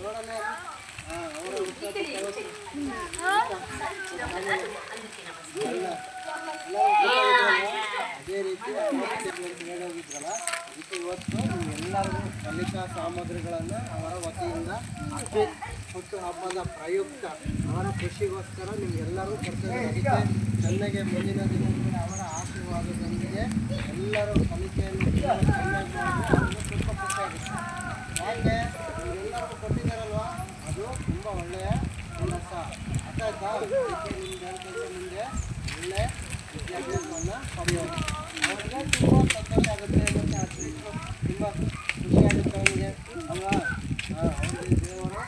ನೋಡೋಣ ಅವರ ಅದೇ ರೀತಿ ಹೇಳೋಗಿದ್ರಲ್ಲ ಅದಕ್ಕೆ ಇವತ್ತು ಎಲ್ಲರಿಗೂ ಕಲಿಕಾ ಸಾಮಗ್ರಿಗಳನ್ನು ಅವರ ವತಿಯಿಂದ ಹುಟ್ಟು ಹಬ್ಬದ ಪ್ರಯುಕ್ತ ಅವರ ಖುಷಿಗೋಸ್ಕರ ನಿಮಗೆಲ್ಲರೂ ಕೊಡ್ತಾರೆ. ಅದಕ್ಕೆ ಚೆನ್ನಾಗಿ ಮುಂದಿನ ದಿನಗಳಲ್ಲಿ ಅವರ ಆಶೀರ್ವಾದದೊಂದಿಗೆ ಎಲ್ಲರೂ ಕಲಿಕೆಯನ್ನು ಚೆನ್ನಾಗಿ ಮಾಡಿ ತುಂಬ ಖುಷಿಯಾಗುತ್ತೆ. ಯಾಕೆ ಎಲ್ಲರಿಗೂ ಕೊಟ್ಟಿದ್ದಾರಲ್ವ, ಅದು ತುಂಬ ಒಳ್ಳೆಯ ಕೆಲಸ ಅರ್ಥಾಯ್ತಾ. ಅದಕ್ಕೆ ನಿಮ್ಗೆ ಕೆಲಸ ಮುಂದೆ ಒಳ್ಳೆಯ ವಿದ್ಯಾಭ್ಯಾಸವನ್ನು ಪಡೆಯೋದು ಅವ್ರಿಗೆ ತುಂಬ ಸಂತೋಷ ಆಗುತ್ತೆ. ಮತ್ತು ಅಟ್ಲೀಸ್ಟ್ ತುಂಬ ಖುಷಿಯಾಗುತ್ತೆ ಅವನಿಗೆ ಅಲ್ವಾ. ಅವರಿಗೆ ದೇವರು